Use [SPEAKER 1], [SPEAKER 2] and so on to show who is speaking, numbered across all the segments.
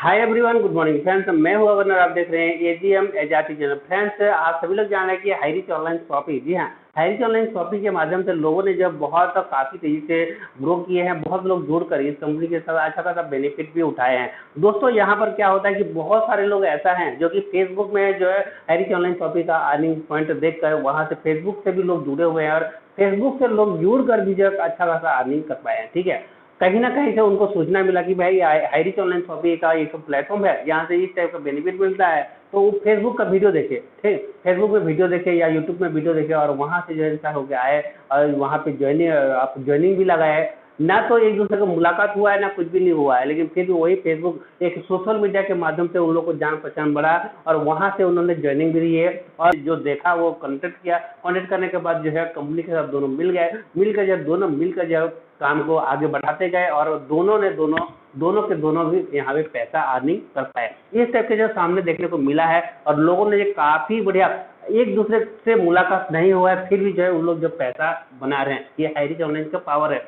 [SPEAKER 1] Hi everyone, good morning friends. मैं हूं अवर, आप देख रहे हैं एजीएम एजाती चैनल। फ्रेंड्स, आप सभी लोग जान रहे हैं कि हाईरिच ऑनलाइन शॉपिंग, जी हाँ, हाईरिच ऑनलाइन शॉपिंग के माध्यम से लोगों ने जब बहुत काफ़ी तेजी से ग्रो किए हैं, बहुत लोग जुड़कर इस कंपनी के साथ अच्छा खासा बेनिफिट भी उठाए हैं। दोस्तों, यहाँ पर क्या होता है कि बहुत सारे लोग ऐसा हैं जो कि फेसबुक में जो है हाईरिच ऑनलाइन शॉपिंग का अर्निंग पॉइंट देखकर वहाँ से फेसबुक से भी लोग जुड़े हुए हैं और फेसबुक से लोग जुड़कर भी जो है अच्छा खासा अर्निंग कर पाए हैं। ठीक है, कहीं ना कहीं से उनको सूचना मिला कि भाई हाईरिच ऑनलाइन शॉपिंग का एक प्लेटफॉर्म है जहाँ से इस टाइप का बेनिफिट मिलता है, तो वो फेसबुक का वीडियो देखे, ठीक, फेसबुक में वीडियो देखे या यूट्यूब में वीडियो देखे और वहाँ से जो है इंस्टा होकर आए और वहाँ पे ज्वाइनिंग भी लगाए। ना तो एक दूसरे को मुलाकात हुआ है, ना कुछ भी नहीं हुआ है, लेकिन फिर भी वही फेसबुक एक सोशल मीडिया के माध्यम से उन लोग को जान पहचान बढ़ा और वहाँ से उन्होंने ज्वाइनिंग भी ली है और जो देखा वो कॉन्टेक्ट किया। कॉन्टेक्ट करने के बाद जो है कंपनी के साथ दोनों मिल गए, मिलकर जब दोनों मिलकर जो काम को आगे बढ़ाते गए और दोनों के दोनों भी यहाँ पे पैसा अर्निंग कर पाए। इस टाइप के जो सामने देखने को मिला है और लोगों ने ये काफी बढ़िया, एक दूसरे से मुलाकात नहीं हुआ है फिर भी जो है उन लोग जो पैसा बना रहे हैं, ये हाईरिच ऑनलाइन का पावर है।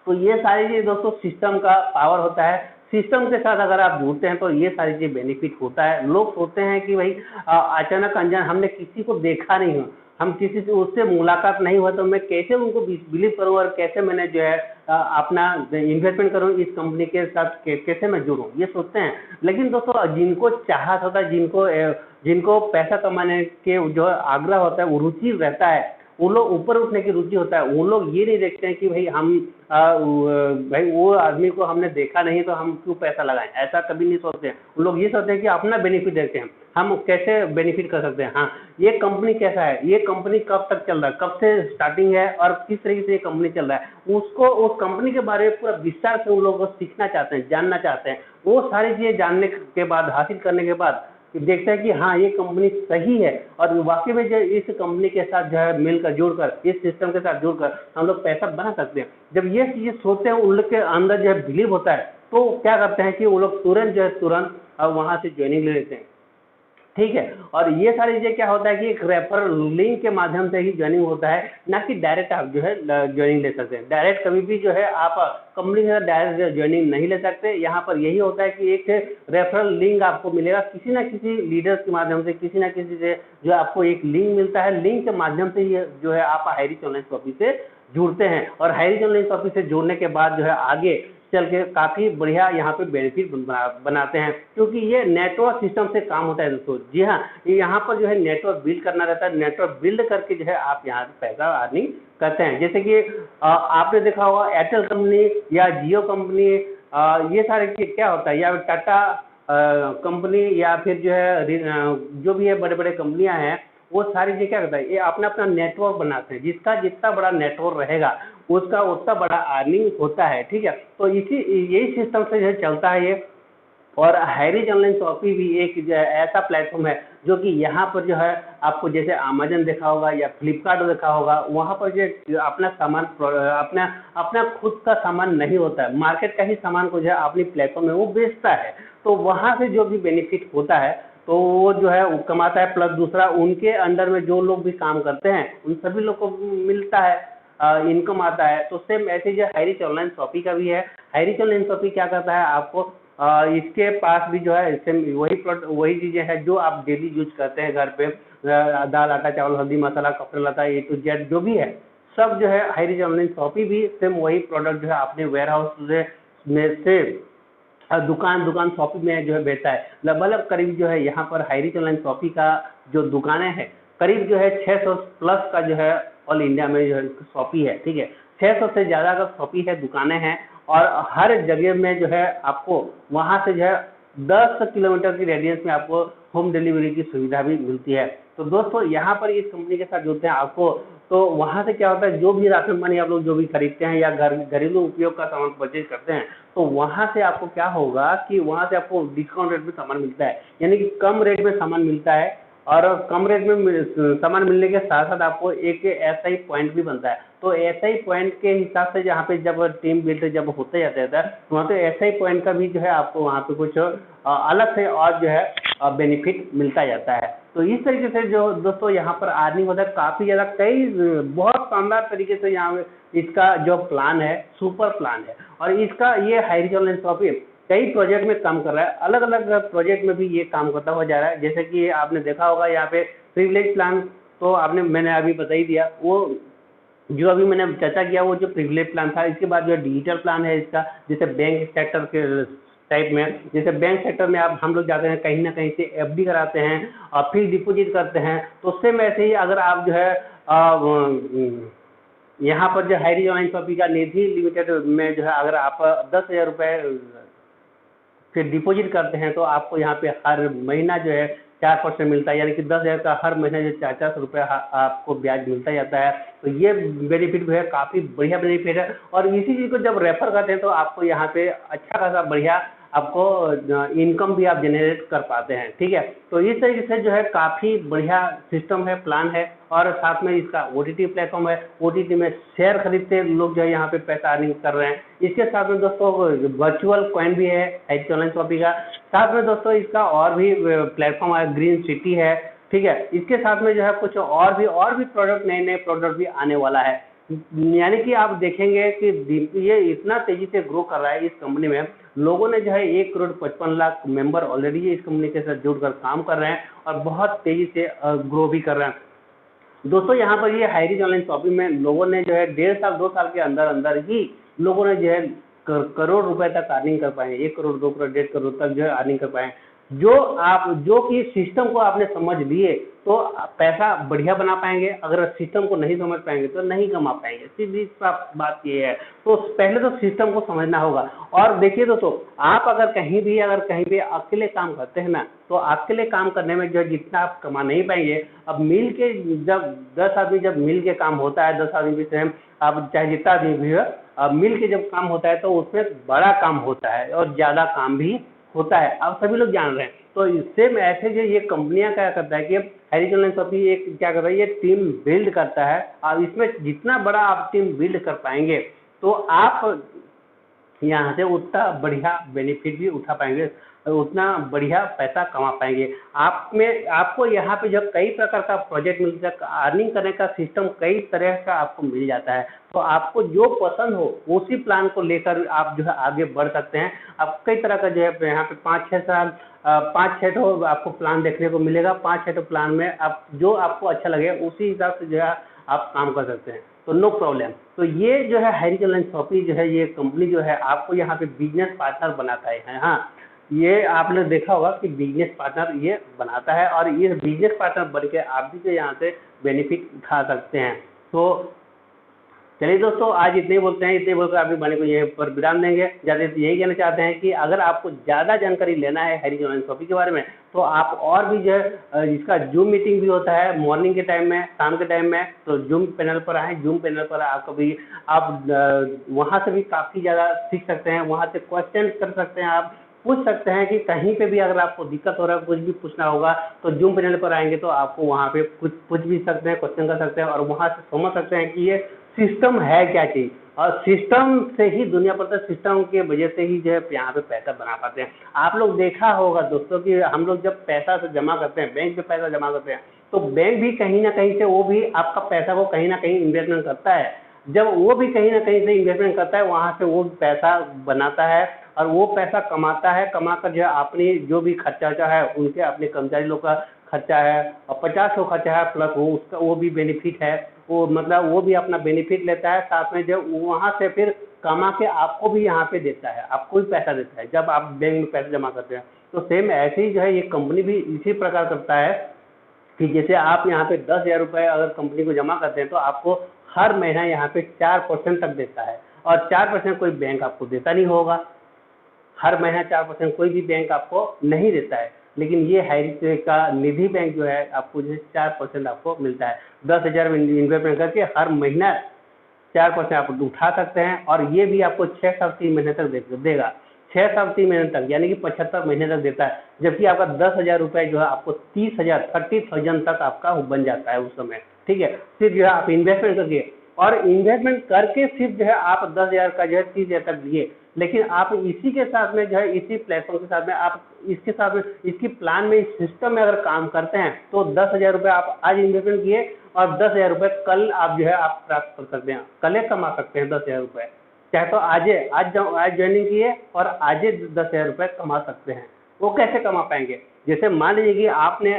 [SPEAKER 1] तो ये सारी चीज़ दोस्तों सिस्टम का पावर होता है। सिस्टम के साथ अगर आप जुड़ते हैं तो ये सारी चीज़ बेनिफिट होता है। लोग सोचते हैं कि भाई अचानक अनजान, हमने किसी को देखा नहीं हो, हम किसी से उससे मुलाकात नहीं हुआ, तो मैं कैसे उनको बिलीव करूं और कैसे मैंने जो है अपना इन्वेस्टमेंट करूं इस कंपनी के साथ, कैसे मैं जुड़ूं, ये सोचते हैं। लेकिन दोस्तों, जिनको चाहत होता है, जिनको पैसा कमाने के जो आग्रह होता है, वो रुचि रहता है, वो लोग ऊपर उठने की रुचि होता है, वो लोग ये नहीं देखते हैं कि भाई भाई वो आदमी को हमने देखा नहीं तो हम क्यों पैसा लगाएं, ऐसा कभी नहीं सोचते हैं। वो लोग ये सोचते हैं कि अपना बेनिफिट देखते हैं, हम कैसे बेनिफिट कर सकते हैं। हाँ, ये कंपनी कैसा है, ये कंपनी कब तक चल रहा है, कब से स्टार्टिंग है और किस तरीके से ये कंपनी चल रहा है, उसको उस कंपनी के बारे में पूरा विस्तार से उन लोगों को सीखना चाहते हैं, जानना चाहते हैं। वो सारी चीज़ें जानने के बाद, हासिल करने के बाद देखता है कि हाँ, ये कंपनी सही है और वाकई में जो इस कंपनी के साथ जो है मिलकर जुड़कर, इस सिस्टम के साथ जुड़कर हम लोग पैसा बना सकते हैं। जब ये चीजें सोचते हैं, उन लोग के अंदर जो है बिलीव होता है, तो क्या करते हैं कि वो लोग तुरंत वहां से ज्वाइनिंग ले लेते हैं। ठीक है, और ये सारी चीजें क्या होता है कि एक रेफर लिंक के माध्यम से ही ज्वाइनिंग होता है, ना कि डायरेक्ट आप जो है ज्वाइनिंग ले सकते हैं। डायरेक्ट कभी भी जो है आप कंपनी के साथ डायरेक्ट ज्वाइनिंग नहीं ले सकते। यहाँ पर यही होता है कि एक रेफरल लिंक आपको मिलेगा किसी ना किसी लीडर्स के माध्यम से, किसी ना किसी से जो आपको एक लिंक मिलता है। लिंक के माध्यम से ये जो है आप हाईरिच ऑनलाइन शॉपिंग से जुड़ते हैं और हाईरिच ऑनलाइन शॉपिंग से जुड़ने के बाद जो है आगे चल के काफ़ी बढ़िया यहाँ पे बेनिफिट बनाते हैं, क्योंकि ये नेटवर्क सिस्टम से काम होता है दोस्तों। जी हाँ, ये यहाँ पर जो है नेटवर्क बिल्ड करना रहता है, नेटवर्क बिल्ड करके जो है आप यहाँ पे पैसा अर्निंग करते हैं। जैसे कि आपने देखा होगा एयरटेल कंपनी या जियो कंपनी, ये सारे क्या होता है, या टाटा कंपनी या फिर जो है जो भी है बड़े बड़े कंपनियां हैं, वो सारी चीज़ क्या करता है, ये अपना अपना नेटवर्क बनाते हैं। जिसका जितना बड़ा नेटवर्क रहेगा उसका उतना बड़ा अर्निंग होता है। ठीक है, तो यही सिस्टम से जो है चलता है ये। और हाईरिच ऑनलाइन शॉपिंग भी एक जो है ऐसा प्लेटफॉर्म है जो कि यहाँ पर जो है आपको, जैसे अमेजन देखा होगा या फ्लिपकार्ट देखा होगा, वहाँ पर जो अपना सामान अपना अपना खुद का सामान नहीं होता है, मार्केट का ही सामान को जो है अपनी प्लेटफॉर्म में वो बेचता है। तो वहाँ से जो भी बेनिफिट होता है तो वो जो है वो कमाता है, प्लस दूसरा उनके अंडर में जो लोग भी काम करते हैं उन सभी लोग को मिलता है, इनकम आता है। तो सेम ऐसे जो हाईरिच ऑनलाइन शॉपिंग का भी है। हाईरिच ऑनलाइन शॉपिंग क्या करता है, आपको इसके पास भी जो है सेम वही चीज़ें हैं जो आप डेली यूज करते हैं घर पे, दाल आटा चावल हल्दी मसाला कपड़े लता ए टू जेड जो भी है, सब जो है हाईरिच ऑनलाइन शॉपिंग भी सेम वही प्रोडक्ट जो है अपने वेयर हाउस में से दुकान शॉपिंग में जो है बेचता है। लगभग करीब जो है यहाँ पर हाईरिच ऑनलाइन शॉपिंग का जो दुकानें हैं, करीब जो है 600 प्लस का जो है ऑल इंडिया में जो है शॉपिंग है। ठीक है, 600 से ज़्यादा का शॉपिंग है, दुकानें हैं और हर जगह में जो है आपको वहाँ से जो है 10 किलोमीटर की रेडियंस में आपको होम डिलीवरी की सुविधा भी मिलती है। तो दोस्तों, यहाँ पर इस कंपनी के साथ जुड़ते हैं आपको, तो वहाँ से क्या होता है, जो भी राशन पानी आप लोग जो भी खरीदते हैं या घरेलू उपयोग का सामान परचेज करते हैं, तो वहाँ से आपको क्या होगा कि वहाँ से आपको डिस्काउंट रेट में सामान मिलता है, यानी कि कम रेट में सामान मिलता है। और कम रेट में सामान मिलने के साथ साथ आपको एक एसआई पॉइंट भी बनता है। तो एसआई पॉइंट के हिसाब से जहाँ पे जब टीम बिल्ड जब होते जाता है तो वहाँ पे एसआई पॉइंट का भी जो है आपको वहाँ पे कुछ अलग से और जो है बेनिफिट मिलता जाता है। तो इस तरीके से जो दोस्तों यहाँ पर अर्निंग होता है काफ़ी ज़्यादा, कई बहुत शानदार तरीके से यहाँ इसका जो प्लान है सुपर प्लान है। और इसका ये हाईरिच ऑनलाइन शॉपिंग कई प्रोजेक्ट में काम कर रहा है, अलग अलग प्रोजेक्ट में भी ये काम करता हुआ जा रहा है। जैसे कि आपने देखा होगा यहाँ पे प्रिविलेज प्लान, तो मैंने अभी बता ही दिया, वो जो अभी मैंने चर्चा किया वो जो प्रिविलेज प्लान था। इसके बाद जो डिजिटल प्लान है इसका, जैसे बैंक सेक्टर के टाइप में, जैसे बैंक सेक्टर में आप हम लोग जाते हैं कहीं ना कहीं से एफडी कराते हैं और फिर डिपॉजिट करते हैं, तो सेम ऐसे ही अगर आप जो है यहाँ पर जो हायरिज ऑनलाइन शॉपिंग का निधि लिमिटेड में जो है अगर आप 10,000 रुपये फिर डिपॉजिट करते हैं तो आपको यहाँ पे हर महीना जो है 4% मिलता है, यानी कि 10,000 का हर महीना जो 400 रुपये आपको ब्याज मिलता जाता है। तो ये बेनिफिट जो है काफ़ी बढ़िया बेनिफिट है, और इसी चीज़ को जब रेफर करते हैं तो आपको यहाँ पे अच्छा खासा बढ़िया आपको इनकम भी आप जनरेट कर पाते हैं। ठीक है, तो इस तरीके से जो है काफ़ी बढ़िया सिस्टम है, प्लान है, और साथ में इसका ओटीटी प्लेटफॉर्म है। ओटीटी में शेयर खरीदते लोग जो है यहाँ पे पैसा अर्निंग कर रहे हैं। इसके साथ में दोस्तों वर्चुअल कॉइन भी है हायरिज ऑनलाइन शॉपिंग का। साथ में दोस्तों इसका और भी प्लेटफॉर्म है, ग्रीन सिटी है। ठीक है, इसके साथ में जो है कुछ और भी प्रोडक्ट, नए नए प्रोडक्ट भी आने वाला है। यानी कि आप देखेंगे कि ये इतना तेजी से ग्रो कर रहा है। इस कंपनी में लोगों ने जो है 1,55,00,000 मेंबर ऑलरेडी इस कंपनी के साथ जुड़कर काम कर रहे हैं और बहुत तेजी से ग्रो भी कर रहे हैं। दोस्तों यहाँ पर ये हायरिज ऑनलाइन शॉपिंग में लोगों ने जो है 1.5 साल 2 साल के अंदर अंदर ही लोगों ने जो है करोड़ रुपए तक अर्निंग कर पाए, 1 करोड़ 2 करोड़ 1.5 करोड़ तक जो है अर्निंग कर पाए। जो कि सिस्टम को आपने समझ लिए तो पैसा बढ़िया बना पाएंगे, अगर सिस्टम को नहीं समझ पाएंगे तो नहीं कमा पाएंगे। सीधी बात ये है। तो पहले तो सिस्टम को समझना होगा। और देखिए दोस्तों, आप अगर कहीं भी अकेले काम करते हैं ना, तो अकेले काम करने में जो जितना आप कमा नहीं पाएंगे, अब मिल के जब 10 आदमी जब मिल के काम होता है, 10 आदमी से आप चाहे जितना आदमी भी हो, अब मिल के जब काम होता है तो उसमें बड़ा काम होता है और ज़्यादा काम भी होता है, आप सभी लोग जान रहे हैं। तो इससे में ऐसे जो ये कंपनियां क्या करता है कि हायरिज ऑनलाइन शॉपिंग एक क्या करता है, ये टीम बिल्ड करता है। और इसमें जितना बड़ा आप टीम बिल्ड कर पाएंगे तो आप यहाँ से उतना बढ़िया बेनिफिट भी उठा पाएंगे, उतना बढ़िया पैसा कमा पाएंगे। आपको यहाँ पे जब कई प्रकार का प्रोजेक्ट मिलता है, अर्निंग करने का सिस्टम कई तरह का आपको मिल जाता है, तो आपको जो पसंद हो उसी प्लान को लेकर आप जो है आगे बढ़ सकते हैं। आप कई तरह का जो है यहाँ पे 5-6 साल 5-6 तो आपको प्लान देखने को मिलेगा। 5-6 तो प्लान में आप जो आपको अच्छा लगे उसी हिसाब से जो है आप काम कर सकते हैं, तो नो प्रॉब्लम। तो ये जो है हायरिज ऑनलाइन शॉपिंग जो है ये कंपनी जो है आपको यहाँ पे बिजनेस पार्टनर बनाता है। हाँ, ये आपने देखा होगा कि बिजनेस पार्टनर ये बनाता है, और ये बिजनेस पार्टनर बन के आप भी जो यहाँ से बेनिफिट उठा सकते हैं। तो चलिए दोस्तों, आज इतने ही बोलते हैं, इतने बोलकर आप भी बने को यहीं पर विराम देंगे। ज़्यादा यही कहना चाहते हैं कि अगर आपको ज़्यादा जानकारी लेना है हायरिज ऑनलाइन शॉपिंग के बारे में, तो आप और भी जो है इसका जूम मीटिंग भी होता है मॉर्निंग के टाइम में, शाम के टाइम में, तो जूम पैनल पर आएँ। जूम पैनल पर आप वहाँ से भी काफ़ी ज़्यादा सीख सकते हैं, वहाँ से क्वेश्चन कर सकते हैं, आप पूछ सकते हैं कि कहीं पे भी अगर आपको दिक्कत हो रहा है, कुछ भी पूछना होगा, तो जूम पैनल पर आएंगे तो आपको वहाँ पे पूछ भी सकते हैं, क्वेश्चन कर सकते हैं, और वहाँ से समझ सकते हैं कि ये सिस्टम है क्या चीज़। और सिस्टम से ही दुनिया पड़ता है, सिस्टम की वजह से ही जो है यहाँ पे पैसा बना पाते हैं। आप लोग देखा होगा दोस्तों कि हम लोग जब पैसा से जमा करते हैं, बैंक में पैसा जमा करते हैं, तो बैंक भी कहीं ना कहीं से वो भी आपका पैसा को कहीं ना कहीं इन्वेस्टमेंट करता है। जब वो भी कहीं ना कहीं से इन्वेस्टमेंट करता है, वहाँ से वो पैसा बनाता है और वो पैसा कमाता है। कमा कर जो है अपनी जो भी खर्चा है, उनके अपने कर्मचारी लोग का खर्चा है, और 50 खर्चा है प्लस वो भी बेनिफिट है, वो मतलब वो भी अपना बेनिफिट लेता है। साथ में जब वहाँ से फिर कमा के आपको भी यहाँ पे देता है, आपको भी पैसा देता है जब आप बैंक में पैसा जमा करते हैं। तो सेम ऐसे ही जो है ये कंपनी भी इसी प्रकार करता है कि जैसे आप यहाँ पे 10,000 रुपये अगर कंपनी को जमा करते हैं तो आपको हर महीना यहाँ पे 4% तक देता है, और 4% कोई बैंक आपको देता नहीं होगा। हर महीना 4% कोई भी बैंक आपको नहीं देता है, लेकिन ये हायरिज का निधि बैंक जो है आपको जो है 4% आपको मिलता है। 10,000 इन्वेस्टमेंट करके हर महीना 4% आप उठा सकते हैं, और ये भी आपको 6 साल 3 महीने तक देगा। 6 साल 3 महीने तक यानी कि 75 महीने तक देता है, जबकि आपका 10,000 रुपये जो है आपको 30,000 तक आपका बन जाता है उस समय। ठीक है, फिर जो है आप इन्वेस्टमेंट करके, और इन्वेस्टमेंट करके सिर्फ जो है आप 10,000 का जो है 30,000 तक दिए, लेकिन आप इसी के साथ में जो है इसी प्लेटफॉर्म के साथ में आप इसके साथ में इसकी प्लान में इस सिस्टम में अगर काम करते हैं तो 10,000 रुपये आप आज इन्वेस्टमेंट किए और 10,000 रुपये कल आप जो है आप प्राप्त कर सकते हैं, कल कमा सकते हैं 10,000 रुपये। चाहे तो आज ज्वाइनिंग किए और आज 10,000 रुपये कमा सकते हैं। वो कैसे कमा पाएंगे? जैसे मान लीजिए कि आपने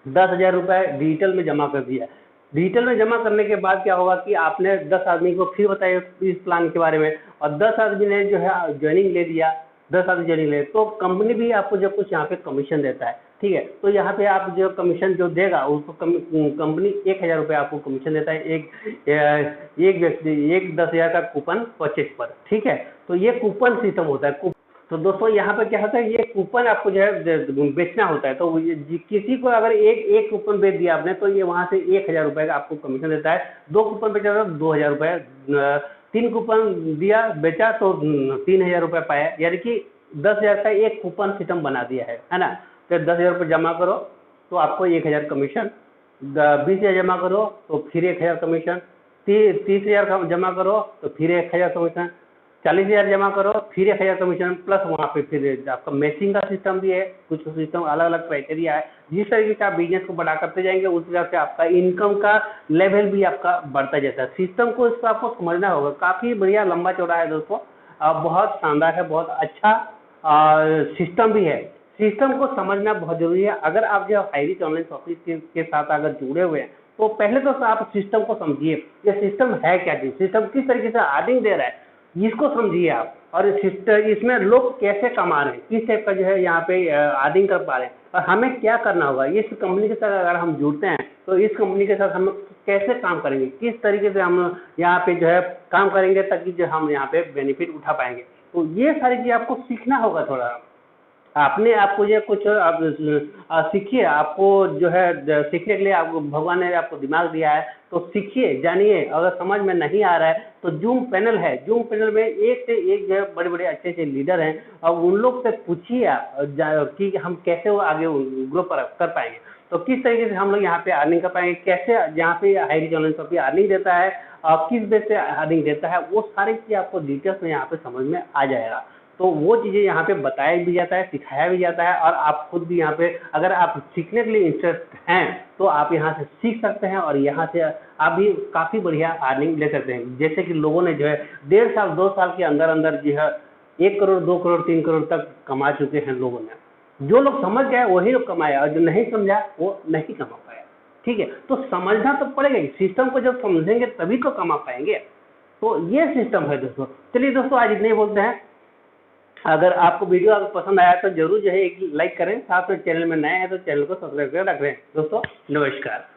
[SPEAKER 1] 10,000 रुपये डिजिटल में जमा कर दिया। डिजिटल में जमा करने के बाद क्या होगा कि आपने 10 आदमी को फिर बताया इस प्लान के बारे में, और 10 आदमी ने जो है ज्वाइनिंग ले लिया, 10 आदमी ज्वाइनिंग ले, तो कंपनी भी आपको जब कुछ यहाँ पे कमीशन देता है, ठीक है, तो यहाँ पे आप जो कमीशन जो देगा उसको कंपनी 1,000 रुपये आपको कमीशन देता है, एक व्यक्ति एक 10,000 का कूपन परचेज पर, ठीक है। तो ये कूपन सिस्टम होता है। तो दोस्तों यहाँ पर क्या होता है, ये कूपन आपको जो है बेचना होता है। तो किसी को अगर एक कूपन बेच दिया आपने, तो ये वहाँ से 1,000 रुपये का आपको कमीशन देता है। 2 कूपन बेचा तो 2,000 रुपये, 3 कूपन दिया बेचा तो 3,000 रुपये पाया, यानी कि 10,000 का एक कूपन सिस्टम बना दिया है ना। तो 10,000 रुपये जमा करो तो आपको 1,000 कमीशन, 20,000 जमा करो तो फिर 1,000 कमीशन, 30,000 जमा करो तो फिर 1,000 कमीशन, 40,000 जमा करो फिर 1,000 कमीशन, प्लस वहाँ पे फिर आपका मैचिंग का सिस्टम भी है। कुछ सिस्टम अलग अलग क्राइटेरिया है। जिस तरीके से आप बिजनेस को बड़ा करते जाएंगे उस हिसाब से आपका इनकम का लेवल भी आपका बढ़ता जाता है। सिस्टम को इसको आपको समझना होगा। काफ़ी बढ़िया लंबा चौड़ा है दोस्तों, बहुत शानदार है, बहुत अच्छा सिस्टम भी है। सिस्टम को समझना बहुत जरूरी है। अगर आप जो हाईरिच ऑनलाइन शॉपिंग के साथ अगर जुड़े हुए हैं तो पहले तो आप सिस्टम को समझिए, ये सिस्टम है क्या चीज, सिस्टम किस तरीके से अर्निंग दे रहा है, इसको समझिए आप। और इसमें लोग कैसे कमा रहे हैं, किस टाइप का जो है यहाँ पे अर्निंग कर पा रहे हैं, और हमें क्या करना होगा। इस कंपनी के साथ अगर हम जुड़ते हैं तो इस कंपनी के साथ हम कैसे काम करेंगे, किस तरीके से हम यहाँ पे जो है काम करेंगे ताकि जो हम यहाँ पे बेनिफिट उठा पाएंगे। तो ये सारी चीज़ आपको सीखना होगा। थोड़ा आपने आपको ये कुछ आप सीखिए। आपको जो है सीखने के लिए आपको भगवान ने आपको दिमाग दिया है, तो सीखिए, जानिए। अगर समझ में नहीं आ रहा है तो जूम पैनल है, जूम पैनल में एक से एक जो है बड़े बड़े अच्छे अच्छे लीडर हैं, और उन लोग से पूछिए आप कि हम कैसे वो आगे ग्रो कर पाएंगे। तो किस तरीके से हम लोग यहाँ पे अर्निंग कर पाएंगे, कैसे यहाँ पे हाईरिच ऑनलाइन शॉपिंग अर्निंग देता है और किस बेस से अर्निंग देता है, वो सारी चीज़ आपको डिटेल्स में यहाँ पे समझ में आ जाएगा। तो वो चीज़ें यहाँ पे बताया भी जाता है, सिखाया भी जाता है, और आप खुद भी यहाँ पे अगर आप सीखने के लिए इंटरेस्ट हैं तो आप यहाँ से सीख सकते हैं, और यहाँ से आप भी काफ़ी बढ़िया अर्निंग ले सकते हैं। जैसे कि लोगों ने जो है 1.5 साल 2 साल के अंदर अंदर जो है 1 करोड़ 2 करोड़ 3 करोड़ तक कमा चुके हैं लोगों ने। जो लोग समझ गए वही लोग कमाया, और जो नहीं समझा वो नहीं कमा पाया, ठीक है। तो समझना तो पड़ेगा ही, सिस्टम को जब समझेंगे तभी तो कमा पाएंगे। तो ये सिस्टम है दोस्तों। चलिए दोस्तों, आज इतने ही बोलते हैं। अगर आपको वीडियो अगर पसंद आया तो जरूर जो है एक लाइक करें, साथ में चैनल में नए हैं तो चैनल को सब्सक्राइब कर रखें। दोस्तों नमस्कार।